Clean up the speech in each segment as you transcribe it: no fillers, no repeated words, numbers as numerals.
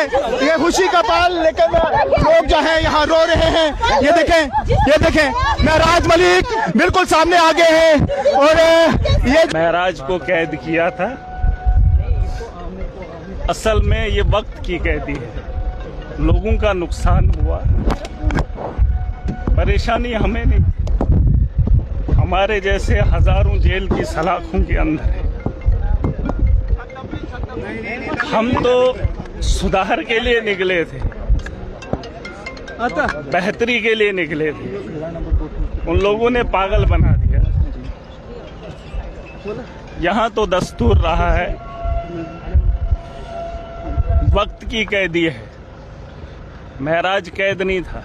ये खुशी का पल, लेकिन लोग जो है यहाँ रो रहे हैं। ये देखें महराज मलिक बिल्कुल सामने आ गए हैं और ये महराज को कैद किया था। असल में ये वक्त की कैदी है। लोगों का नुकसान हुआ, परेशानी हमें नहीं, हमारे जैसे हजारों जेल की सलाखों के अंदर है। हम तो सुधार के लिए निकले थे, बेहतरी के लिए निकले थे, उन लोगों ने पागल बना दिया। यहाँ तो दस्तूर रहा है, वक्त की कैदी है। महराज कैद नहीं था,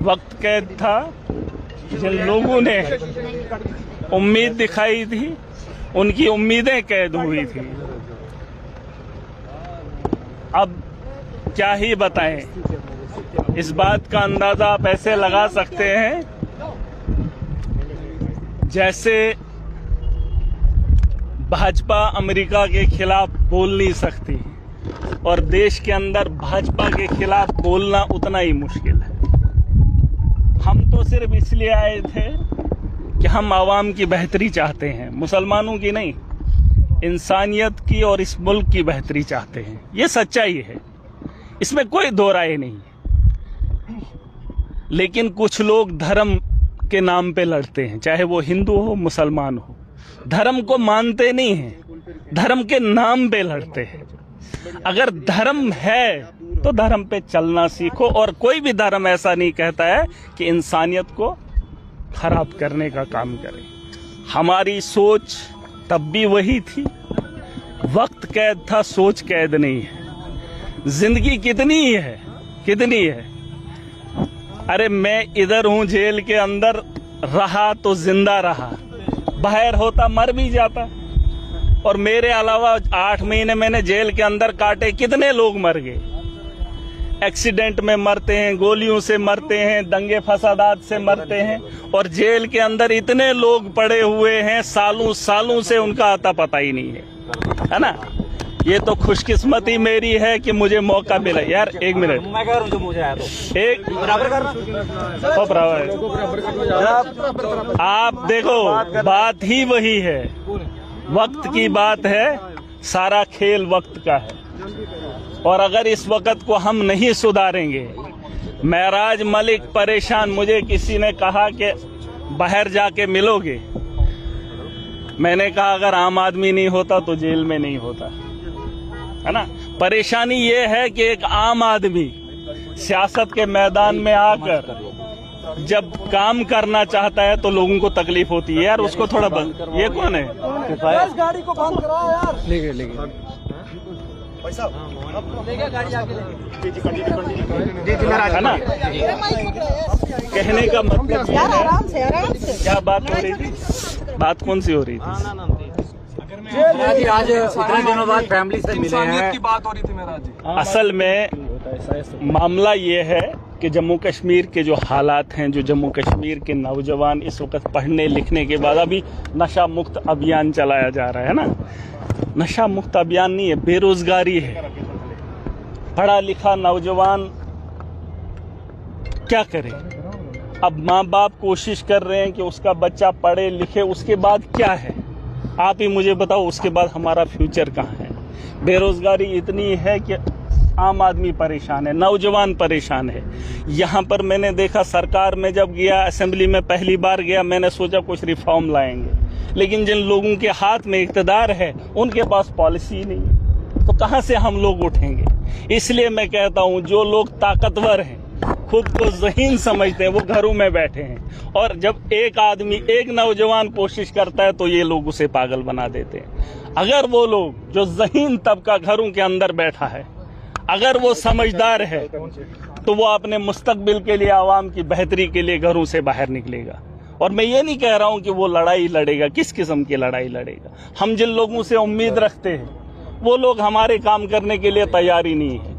वक्त कैद था। जिन लोगों ने उम्मीद दिखाई थी, उनकी उम्मीदें कैद हुई थी। अब क्या ही बताएं, इस बात का अंदाजा आप ऐसे लगा सकते हैं जैसे भाजपा अमेरिका के खिलाफ बोल नहीं सकती और देश के अंदर भाजपा के खिलाफ बोलना उतना ही मुश्किल है। हम तो सिर्फ इसलिए आए थे कि हम आवाम की बेहतरी चाहते हैं, मुसलमानों की नहीं, इंसानियत की और इस मुल्क की बेहतरी चाहते हैं। ये सच्चाई है, इसमें कोई दो राय नहीं है। लेकिन कुछ लोग धर्म के नाम पे लड़ते हैं, चाहे वो हिंदू हो मुसलमान हो, धर्म को मानते नहीं हैं, धर्म के नाम पे लड़ते हैं। अगर धर्म है तो धर्म पे चलना सीखो, और कोई भी धर्म ऐसा नहीं कहता है कि इंसानियत को खराब करने का काम करे। हमारी सोच तब भी वही थी, वक्त कैद था, सोच कैद नहीं है। जिंदगी कितनी है। अरे मैं इधर हूं, जेल के अंदर रहा तो जिंदा रहा, बाहर होता मर भी जाता। और मेरे अलावा 8 महीने मैंने जेल के अंदर काटे, कितने लोग मर गए। एक्सीडेंट में मरते हैं, गोलियों से मरते हैं, दंगे फसादात से मरते हैं, और जेल के अंदर इतने लोग पड़े हुए हैं, सालों से उनका आता पता ही नहीं है ना। ये तो खुशकिस्मती मेरी है कि मुझे मौका मिला। यार एक मिनट, मैं कह रहा हूं जो मुझे आया तो एक बराबर कर, आप देखो, बात ही वही है, वक्त की बात है, सारा खेल वक्त का है। और अगर इस वक्त को हम नहीं सुधारेंगे, महराज मलिक परेशान, मुझे किसी ने कहा कि बाहर जाके मिलोगे, मैंने कहा अगर आम आदमी नहीं होता तो जेल में नहीं होता, है ना। परेशानी ये है कि एक आम आदमी सियासत के मैदान में आकर जब काम करना चाहता है तो लोगों को तकलीफ होती है। यार उसको थोड़ा बंद, ये कौन है? गाड़ी को बंद कराओ यार। लेके गाड़ी आगे है ना। कहने का मतलब आराम से क्या बात हो रही थी, बात कौन सी हो रही थी? जी आज इतने दिनों बाद फैमिली से मिले हैं, की बात हो रही थी मेरा जी। असल में मामला ये है कि जम्मू कश्मीर के जो हालात हैं, जो जम्मू कश्मीर के नौजवान इस वक्त पढ़ने लिखने के बाद, अभी नशा मुक्त अभियान चलाया जा रहा है ना। नशा मुक्त अभियान नहीं है, बेरोजगारी है। पढ़ा लिखा नौजवान क्या करे? अब माँ बाप कोशिश कर रहे हैं कि उसका बच्चा पढ़े लिखे, उसके बाद क्या है आप ही मुझे बताओ, उसके बाद हमारा फ्यूचर कहाँ है? बेरोजगारी इतनी है कि आम आदमी परेशान है, नौजवान परेशान है। यहाँ पर मैंने देखा, सरकार में जब गया, असेंबली में पहली बार गया, मैंने सोचा कुछ रिफॉर्म लाएंगे, लेकिन जिन लोगों के हाथ में इक़्तिदार है उनके पास पॉलिसी नहीं है, तो कहाँ से हम लोग उठेंगे? इसलिए मैं कहता हूँ, जो लोग ताकतवर हैं, खुद को ज़हीन समझते हैं, वो घरों में बैठे हैं, और जब एक आदमी, एक नौजवान कोशिश करता है तो ये लोग उसे पागल बना देते हैं। अगर वो लोग जो ज़हीन तबका घरों के अंदर बैठा है, अगर वो समझदार है, तो वो अपने मुस्तकबिल के लिए, आवाम की बेहतरी के लिए घरों से बाहर निकलेगा। और मैं ये नहीं कह रहा हूँ कि वो लड़ाई लड़ेगा, किस किस्म की लड़ाई लड़ेगा। हम जिन लोगों से उम्मीद रखते हैं वो लोग हमारे काम करने के लिए तैयार ही नहीं है।